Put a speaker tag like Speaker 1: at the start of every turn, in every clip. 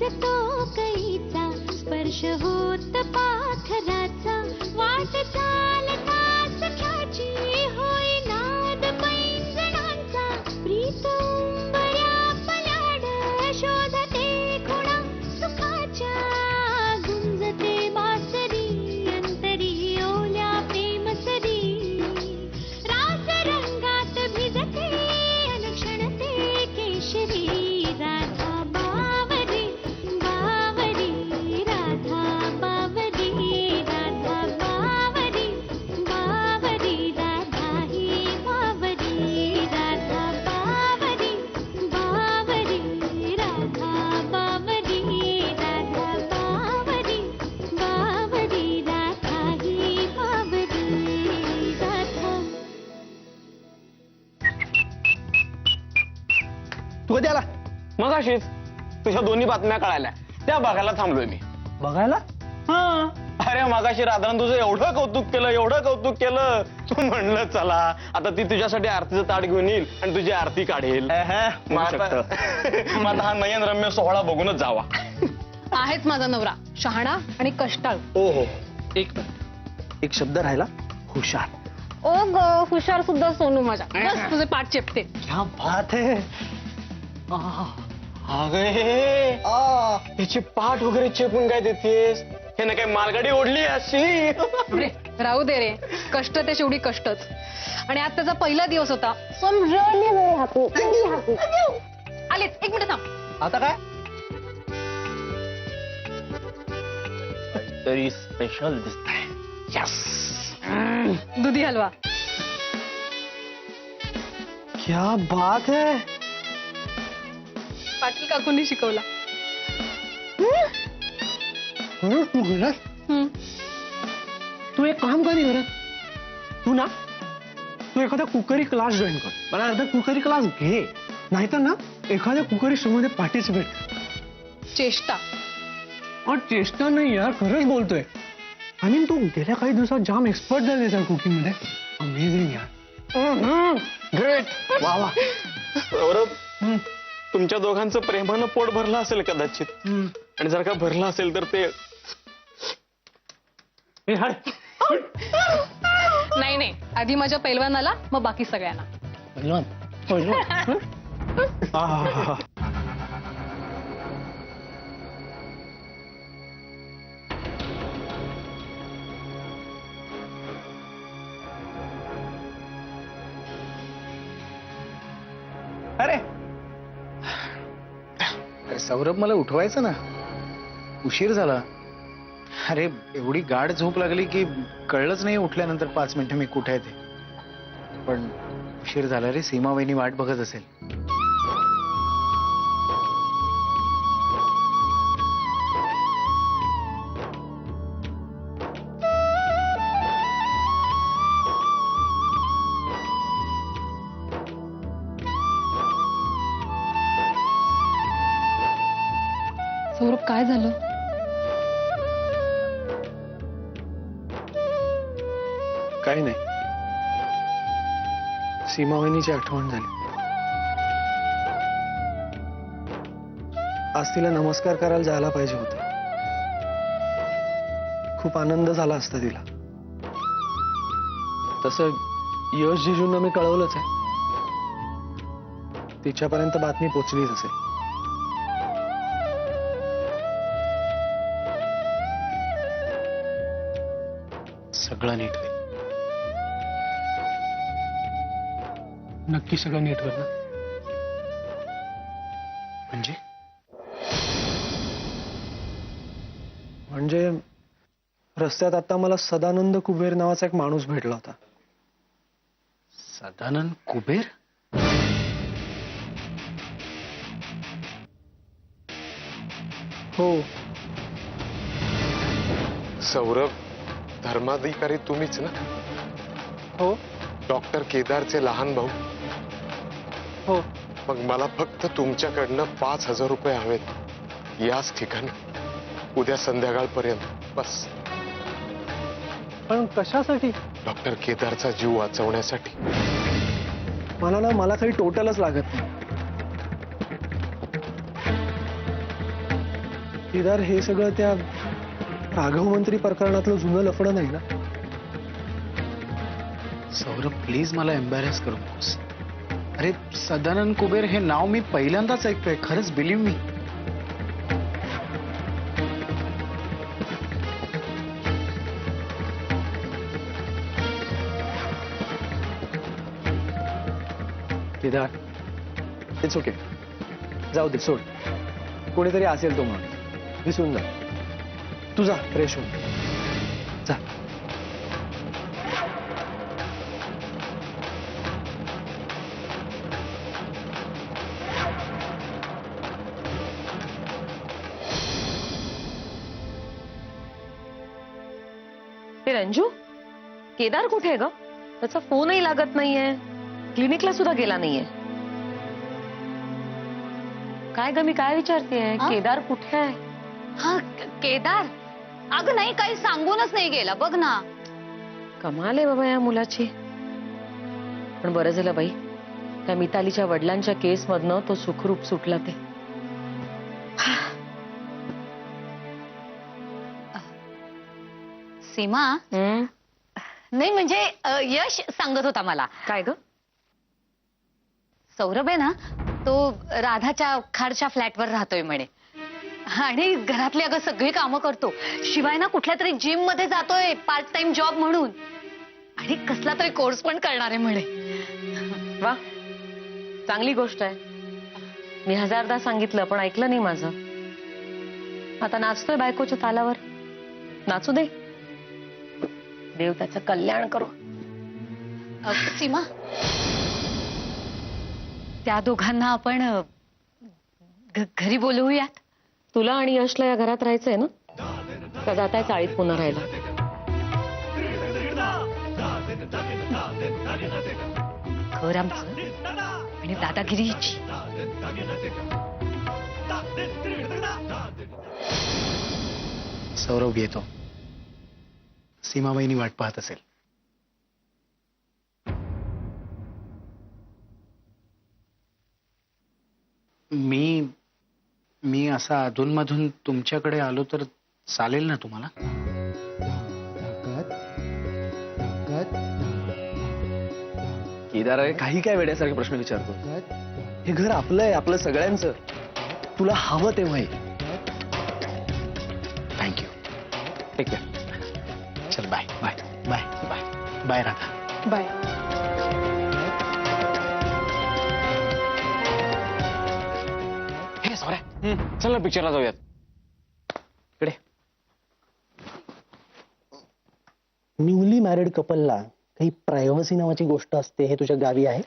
Speaker 1: दिसतो कैचा स्पर्श होत पाखराचा वाट चालता सख्याची होई नाद पैंजणांचा प्रीत उंबऱ्या पलाड शोधते खुणा सुखाच्या गुंजते बासरी अंतरी ओल्या प्रेमसरी रास रंगात भिजते अनुक्षणते केशरी राधा बावरी बावरी राधा बावरी राधा बावरी बावरी राधा ही बावरी राधा बावरी बावरी राधा बावरी राधा बावरी बावरी राधा ही बावरी राधा.
Speaker 2: तू कधी आला?
Speaker 3: मग अशीच तुझ्या दोन्ही बातम्या कळाल्या त्या बघायला थांबलोय मी.
Speaker 2: बघायला?
Speaker 3: हा अरे मगाशी राधानं तुझं एवढं कौतुक केलं तू म्हणलं चला आता ती तुझ्यासाठी आरतीचं ताट घेऊन येईल आणि तुझी आरती काढेल. मग आता हा नयन रम्य सोहळा बघूनच जावा.
Speaker 4: आहेच माझा नवरा शहाणा आणि कष्टाळू.
Speaker 2: ओ हो, एक शब्द राहिला, हुशार.
Speaker 4: ओ ग हुशार सुद्धा सोनू माझा. बस तुझे पाठ चेपते.
Speaker 2: क्या बात है.
Speaker 3: अगे याची पाठ वगैरे चेपून काय देतेस? हे ना काय मालगाडी ओढली अशी.
Speaker 4: रे, राहू दे रे, कष्ट ते शेवटी कष्टच. आणि आज त्याचा पहिला दिवस होता. आलेच, एक मिनिट थांब.
Speaker 2: आता काय?
Speaker 3: तरी स्पेशल दिसतंय. यस.
Speaker 4: दुधी हलवा.
Speaker 2: क्या बात है.
Speaker 4: पाटील काकूंनी शिकवला.
Speaker 2: तू घरात तू एक काम कर घरात. तू एखादा कुकरी क्लास जॉईन कर. मला अर्धा कुकरी क्लास घे, नाहीतर ना एखाद्या कुकरी शो मध्ये पार्टिसिपेट.
Speaker 4: चेष्टा.
Speaker 2: और चेष्टा नाही यार, खरंच बोलतोय. आय मीन तू गेल्या काही दिवसात जाम एक्सपर्ट झालेस यार कुकिंग मध्ये. अमेझिंग यार.
Speaker 3: ग्रेट. वा वा. सौरभ, तुमच्या दोघांचं प्रेमानं पोट भरलं असेल कदाचित. आणि जर का भरलं असेल तर ते
Speaker 4: नाही आधी माझ्या पैलवानाला मग बाकी सगळ्यांना.
Speaker 2: अरे सौरभ, मला उठवायचं ना, उशीर झाला. अरे एवढी गाढ झोप लागली की कळलंच नाही उठल्यानंतर 5 मिनिटं मी कुठे आहे ते. पण उशीर झाला रे, सीमा वहिनी वाट बघत असेल.
Speaker 4: सौरभ, काय झालं?
Speaker 2: काही नाही, सीमा वहिनीची आठवण झाली. आज तिला नमस्कार करायला जायला पाहिजे होतं. खूप आनंद झाला असता तिला. तसं यश जिजूंना मी कळवलंच आहे. तिच्यापर्यंत बातमी पोचलीच असेल. सगळं नीट होईल. नक्की सगळं नीट होईल ना? म्हणजे रस्त्यात आता मला सदानंद कुबेर नावाचा एक माणूस भेटला होता. सदानंद कुबेर? हो.
Speaker 5: सौरभ, धर्माधिकारी तुम्हीच ना?
Speaker 2: हो
Speaker 5: डॉक्टर केदारचे लहान भाऊ.
Speaker 2: हो.
Speaker 5: मग मला फक्त तुमच्याकडनं 5,000 रुपये हवेत, याच ठिकाणी उद्या संध्याकाळपर्यंत. बस.
Speaker 2: पण कशासाठी?
Speaker 5: डॉक्टर केदारचा जीव वाचवण्यासाठी.
Speaker 2: मला काही टोटलच लागत नाही.
Speaker 6: केदार, हे सगळं त्या राघव मंत्री प्रकरणातलं जुनं लफडं नाही ना?
Speaker 2: सौरभ प्लीज मला एम्बॅरेस करू नकोस. अरे सदानंद कुबेर हे नाव मी पहिल्यांदाच ऐकतोय. खरंच believe me.
Speaker 6: Kedar, it's okay. जाऊ दे, सोड. कोणीतरी असेल तो म्हणून विसरून जा. तू जा, फ्रेश हो. जा.
Speaker 7: ते रंजू, केदार कुठे आहे ग? त्याचा फोनही लागत नाहीये, क्लिनिकला सुद्धा गेला नाहीये. काय ग, मी काय विचारतेय, केदार कुठे आहे?
Speaker 8: हा केदार, अगं नाही, काही सांगूनच नाही गेला बघ ना.
Speaker 7: कमाल आहे बाबा या मुलाची. पण बरं झालं बाई, त्या मितालीच्या वडिलांच्या केस मधनं तो सुखरूप सुटला. ते
Speaker 8: सीमा, नाही म्हणजे यश सांगत होता मला.
Speaker 7: काय ग?
Speaker 8: सौरभ आहे ना, तो राधाच्या खारच्या फ्लॅटवर राहतोय म्हणे, आणि घरातली अगं सगळी कामं करतो. शिवाय ना कुठल्या तरी जिम मध्ये जातोय पार्ट टाइम जॉब म्हणून, आणि कसला तरी कोर्स पण करणार आहे म्हणे.
Speaker 7: वा, चांगली गोष्ट आहे. मी हजारदा सांगितलं पण ऐकलं नाही माझं. आता नाचतोय बायकोच्या तालावर. नाचू दे, देव त्याचं कल्याण करो.
Speaker 8: सीमा, त्या दोघांना आपण घरी बोलवूयात.
Speaker 7: तुला आणि यशला या घरात राहायचंय ना, का जाताय चाळीत पुन्हा राहायला?
Speaker 8: घर आमचं आणि दादागिरी हिची.
Speaker 2: सौरभ येतो. सीमाबाईंनी वाट पाहत असेल. मी असा अधूनमधून तुमच्याकडे आलो तर चालेल ना तुम्हाला?
Speaker 6: केदार, अरे काही काय वेड्यासारखे प्रश्न विचारतो. हे घर आपलं आहे, आपलं सगळ्यांचं. तुला हवं तेव्हा ये.
Speaker 2: थँक्यू.
Speaker 6: ठीक आहे.
Speaker 2: चल bye bye bye bye bye Radha.
Speaker 4: Bye.
Speaker 3: Hey Saurya, चल ना पिक्चरला जाऊयात. इकडे.
Speaker 9: न्यूली मॅरिड कपलला काही प्रायव्हसी नावाची गोष्ट असते, हे तुझ्या गावी आहे?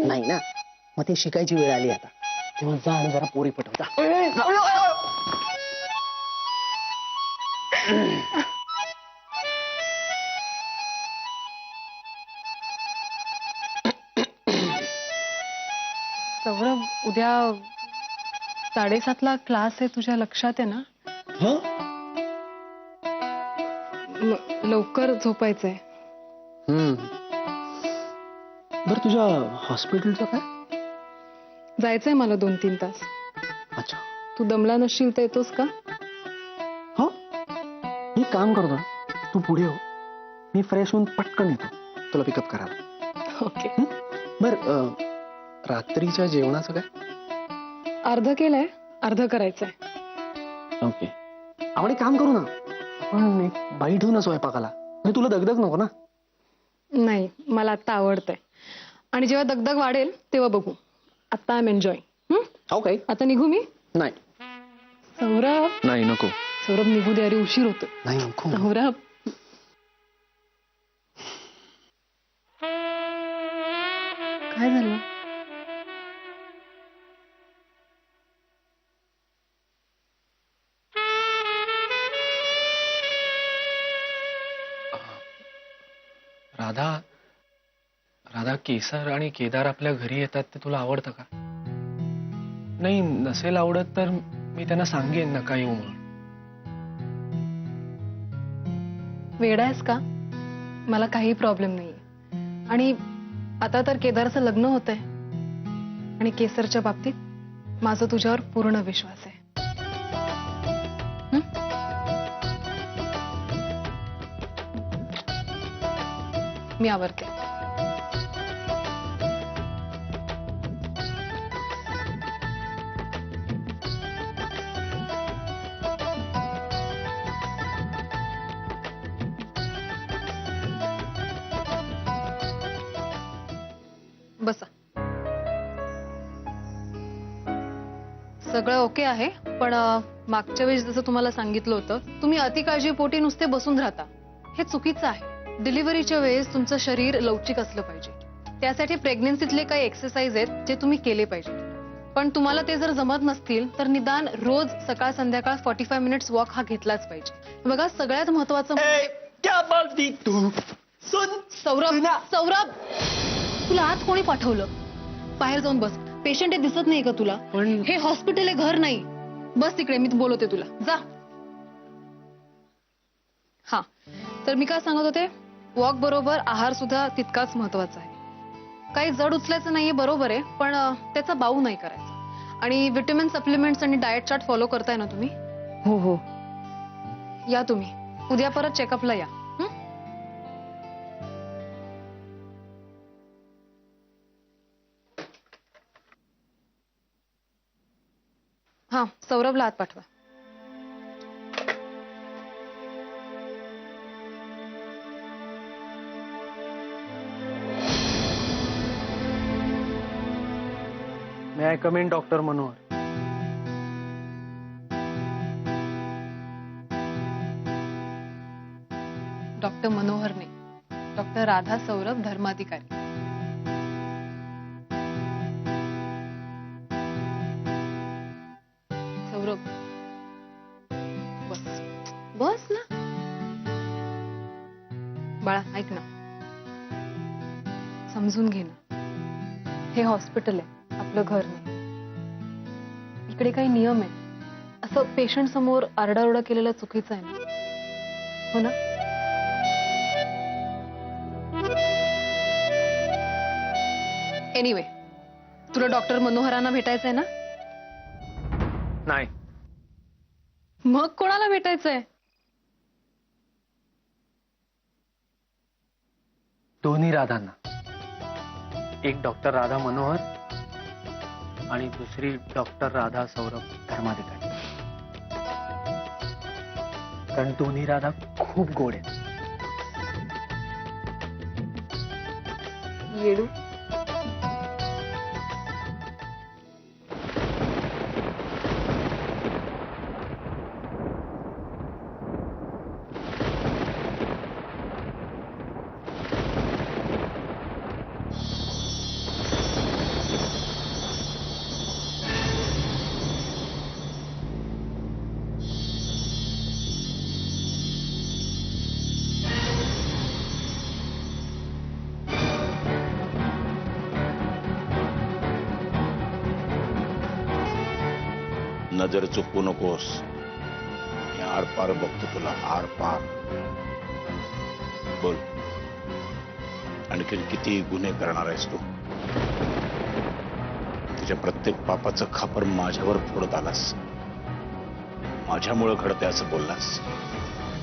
Speaker 9: नाही ना, मग ते शिकायची वेळ आली आता. तेव्हा जा आणि जरा पोरी पटव जा.
Speaker 4: सौरभ, उद्या 7:30ला क्लास आहे, तुझ्या लक्षात आहे ना? लवकर झोपायचंय.
Speaker 9: बरं, तुझ्या हॉस्पिटलचं काय?
Speaker 4: जायचंय मला 2-3 तास.
Speaker 9: अच्छा.
Speaker 4: तू दमला नसशील तर येतोस का?
Speaker 9: हो, एक काम करतो, तू पुढे हो, मी फ्रेश होऊन पटकन येतो तुला पिकअप करायला.
Speaker 4: ओके.
Speaker 9: बर, रात्रीच्या जेवणाचं काय?
Speaker 4: अर्ध केलंय, अर्ध करायचंय.
Speaker 9: ओके. आपण एक काम करू ना, आपण एक बाई ठेवू ना स्वयंपाकाला, म्हणजे तुला दगदग नको ना.
Speaker 4: नाही, मला आता आवडतंय, आणि जेव्हा दगदग वाढेल तेव्हा बघू. आता आय एम एन्जॉयिंग.
Speaker 9: ओके.
Speaker 4: आता निघू मी?
Speaker 9: नाही.
Speaker 4: सौरभ.
Speaker 9: नाही, नको.
Speaker 4: सौरभ, निघू दे, अरे उशीर होतो.
Speaker 9: नाही, नको.
Speaker 4: सौरभ. काय झालं?
Speaker 6: राधा, राधा, केसर आणि केदार आपल्या घरी येतात ते तुला आवडतं का? नाही, नसेल आवडत तर मी त्यांना सांगेन नका येऊ म्हणून.
Speaker 4: वेडा आहेस का? मला काही प्रॉब्लेम नाही. आणि आता तर केदारचं लग्न होतंय, आणि केसरच्या बाबतीत माझा तुझ्यावर पूर्ण विश्वास आहे. मी आवरते. बसा. सगळं ओके आहे, पण मागच्या वेळेस जसं तुम्हाला सांगितलं होतं, तुम्ही अतिकाळजीपोटी नुसते बसून राहता. हे चुकीचं आहे. डिलिव्हरीच्या वेळेस तुमचं शरीर लवचिक असलं पाहिजे. त्यासाठी प्रेग्नन्सीतले काही एक्सरसाइज आहेत जे तुम्ही केले पाहिजे. पण तुम्हाला ते जर जमत नसतील तर निदान रोज सकाळ संध्याकाळ 45 मिनिट्स वॉक हा घेतलाच पाहिजे. बघा, सगळ्यात महत्वाचं सौरभ, सौरभ, तुला आज कोणी पाठवलं? बाहेर जाऊन बस. पेशंट हे दिसत नाही का तुला?
Speaker 6: पण
Speaker 4: हे हॉस्पिटल आहे, घर नाही. बस तिकडे, मी बोलवते तुला. जा. हा, तर मी काय सांगत होते, वॉक बरोबर आहार सुद्धा तितकाच महत्वाचा आहे. काही जड उचलायचं नाहीये, बरोबर आहे, पण त्याचा बाऊ नाही करायचा. आणि व्हिटॅमिन सप्लिमेंट्स आणि डाएट चार्ट फॉलो करताय ना तुम्ही?
Speaker 7: हो हो.
Speaker 4: या तुम्ही उद्या परत चेकअपला या. हा, सौरभला आत पाठवा.
Speaker 9: May I come in, doctor Manohar?
Speaker 4: Doctor Manohar ने, डॉक्टर राधा सौरभ, धर्माधिकारी. सौरभ, बस बस ना. बाळा, ऐक ना, समजून घे ना. हे हॉस्पिटल आहे, आपलं घर नाही. इकडे काही नियम आहे. असं पेशंट समोर आरडाओरडा केलेलं चुकीचं आहे ना, हो ना? एनिवे, तुला डॉक्टर मनोहरांना भेटायचंय ना?
Speaker 6: नाही.
Speaker 4: मग कोणाला भेटायचंय?
Speaker 9: दोन्ही राधांना. एक डॉक्टर राधा मनोहर आणि दुसरी डॉक्टर राधा सौरभ, धर्माधिकारी. कारण दोन्ही राधा खूप गोड आहेत.
Speaker 4: येडू.
Speaker 10: नजर चुकवू नकोस. मी आरपार बघतो तुला, आरपार. बोल, आणखी किती गुन्हे करणार आहेस तू? तुझ्या प्रत्येक पापाचं खापर माझ्यावर फोडत आलास. माझ्यामुळं घडतंय असं बोललास.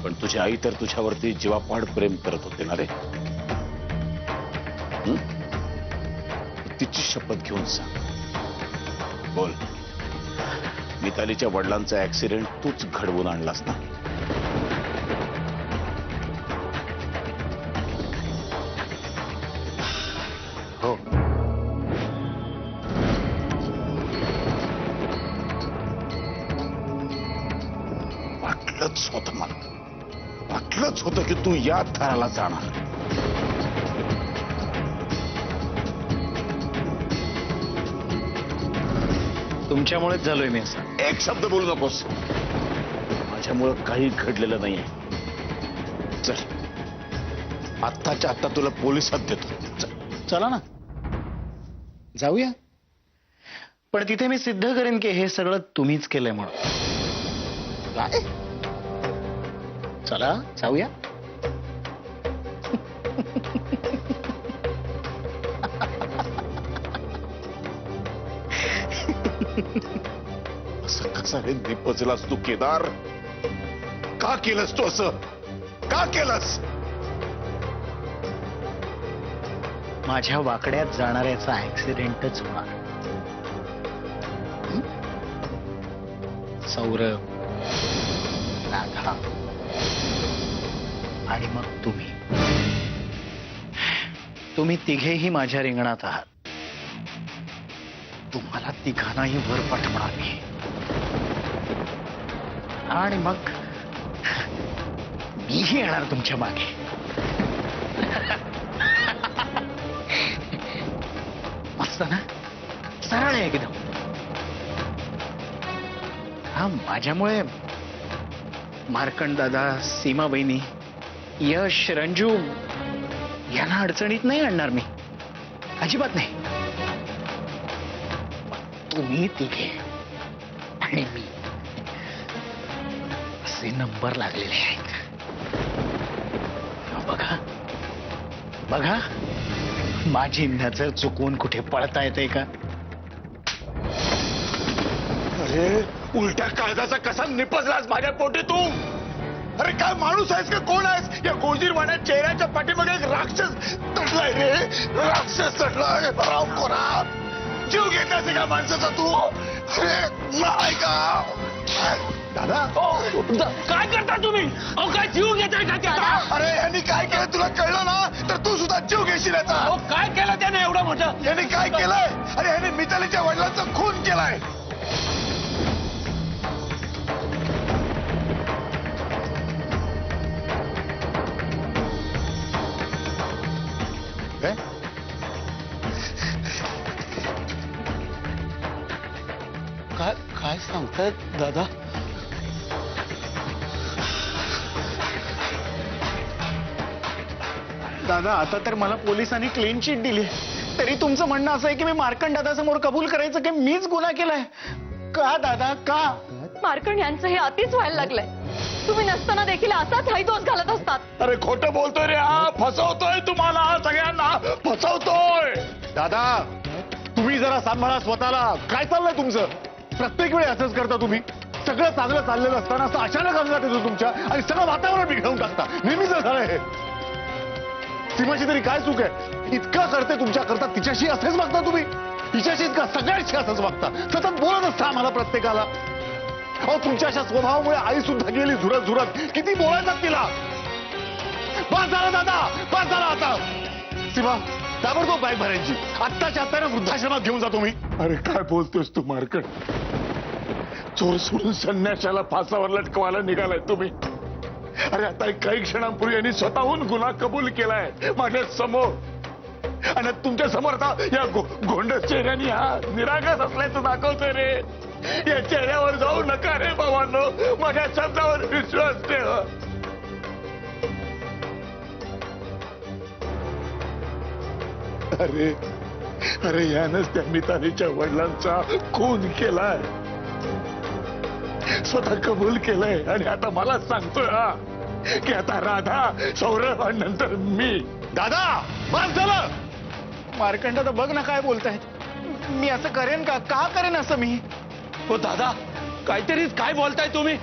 Speaker 10: पण तुझी आई तर तुझ्यावरती जीवापाड प्रेम करत होते ना रे. तिची शपथ घेऊन सांग. बोल, मितालीच्या वडिलांचा ऍक्सिडेंट तूच घडवून आणलास ना?
Speaker 2: हो.
Speaker 10: वाटलंच होतं मला, वाटलंच होतं की तू या थराला जाणार.
Speaker 2: तुमच्यामुळेच झालोय मी असं.
Speaker 10: एक शब्द बोलू नकोस. माझ्यामुळं काही घडलेलं नाहीये. चल, आत्ताच्या आत्ता तुला पोलिसात देतो.
Speaker 2: चला ना, जाऊया. पण तिथे मी सिद्ध करेन की हे सगळं तुम्हीच केलंय म्हणून.
Speaker 10: काय?
Speaker 2: चला, जाऊया.
Speaker 10: असं कसा रे निपजलास तू केदार? का केलंस तू असं? का केलंस?
Speaker 2: माझ्या वाकड्यात जाणाऱ्याचा ऍक्सिडेंटच होणार. हं? सौरभ, राधा आणि मग तुम्ही तिघेही माझ्या रिंगणात आहात. तुम्हाला तिघांनाही वर पाठवणार मी. आणि मग मीही येणार तुमच्या मागे. मस्त ना, सरळ आहे एकदम. हा, माझ्यामुळे मार्कंड दादा, सीमा बहिणी, यश, रंजू यांना अडचणीत नाही आणणार मी, अजिबात नाही. तुम्ही तिघे आणि मी असे नंबर लागलेले आहेत. बघा बघा, माझी नजर चुकवून कुठे पळता येते का?
Speaker 10: अरे उलट्या काळजाचा कसा निपजलास माझ्या पोटी तू? अरे काय माणूस आहेस का कोण आहेस? या गोजीरवाण्या चेहऱ्याच्या पाठीमागे एक राक्षस चढलाय रे, राक्षस चढलाय. रामखोरा, जीव घेतास का माणसाचा तू? अरे नाही का दादा?
Speaker 3: काय करता तुम्ही? अहो काय जीव घेताय का त्याचा?
Speaker 10: अरे यांनी काय केलं तुला कळलं ना तर तू सुद्धा जीव घेशील याचा.
Speaker 3: अहो काय केलं त्याने एवढं मोठं?
Speaker 10: यांनी काय केलंय? अरे यांनी मितालीच्या वडिलांचा खून केलाय.
Speaker 2: काय काय सांगतायत दादा? दादा, आता तर मला पोलिसांनी क्लीन चिट दिली, तरी तुमचं म्हणणं असं आहे की मी मार्कंड दादासमोर कबूल करायचं की मीच गुन्हा केलाय? का दादा, का?
Speaker 7: मार्कंड यांचं हे अतिच व्हायला लागलंय. तुम्ही नसताना देखील असाच हाही दोष घालत असतात.
Speaker 10: अरे खोटं बोलतोय रे हा, फसवतोय तुम्हाला सगळ्यांना, फसवतोय.
Speaker 5: दादा तुम्ही जरा सांभाळा स्वतःला. काय चाललंय तुमचं? प्रत्येक वेळी असंच करता तुम्ही. सगळं चांगलं चाललेलं असताना असं अचानक अंगात येतो तुमच्या आणि सगळं वातावरण बिघडवून टाकता. नेहमीच झालंय हे. सीमाची तरी काय चूक आहे? इतकं करते तुमच्या करता, तिच्याशी असंच वागता तुम्ही? तिच्याशीच का सगळ्यांशी असंच वागता? सतत बोलत असता आम्हाला प्रत्येकाला. अहो तुमच्या अशा स्वभावामुळे आई सुद्धा गेली झुरत झुरत. किती बोलायचं तिला? बस झालं दादा, बस झालं आता. सीमा, ताबडतोब बॅग भरायची. आत्ताच्या आत्ता वृद्धाश्रमात घेऊन जातो मी.
Speaker 10: अरे काय बोलतोस तू मार्कंड? चोर सोडून संन्याशाला फासावर लटकवायला निघालाय तुम्ही. अरे आता काही क्षणांपूर्वी यांनी स्वतःहून गुन्हा कबूल केलाय माझ्या समोर. आणि तुमच्या समोर आता या गोंड चेहऱ्याने हा निरागस असल्याचं दाखवतोय रे. या चेहऱ्यावर जाऊ नका रे बाबांनो, माझ्या शब्दावर विश्वास ठेवा. अरे अरे यानंच त्या मितालीच्या वडिलांचा खून केलाय, स्वतः कबूल केलंय. आणि आता मला सांगतोय हा की आता राधा, सौरभ आणि नंतर मी.
Speaker 5: दादा बस झालं.
Speaker 2: मार्कंड दादा, बघ ना काय बोलतायत. मी असं करेन का? का करेन असं मी?
Speaker 3: हो दादा, काहीतरी काय बोलताय तुम्ही?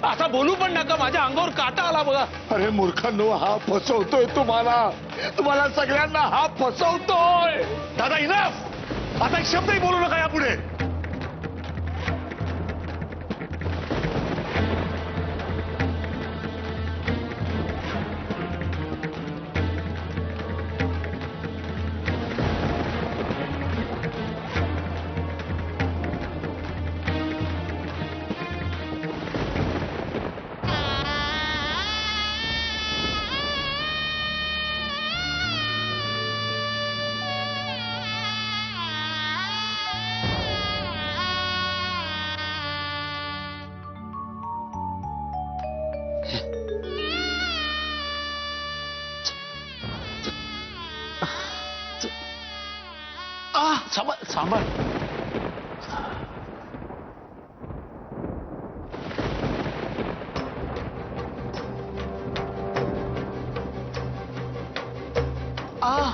Speaker 3: आता बोलू पण नका, माझ्या अंगावर काटा आला बघा.
Speaker 10: अरे मूर्खांनो, हा फसवतोय तुम्हाला सगळ्यांना हा फसवतोय.
Speaker 5: दादा इनफ. आता एक शब्दही बोलू नका यापुढे.
Speaker 2: सांभाळ. आ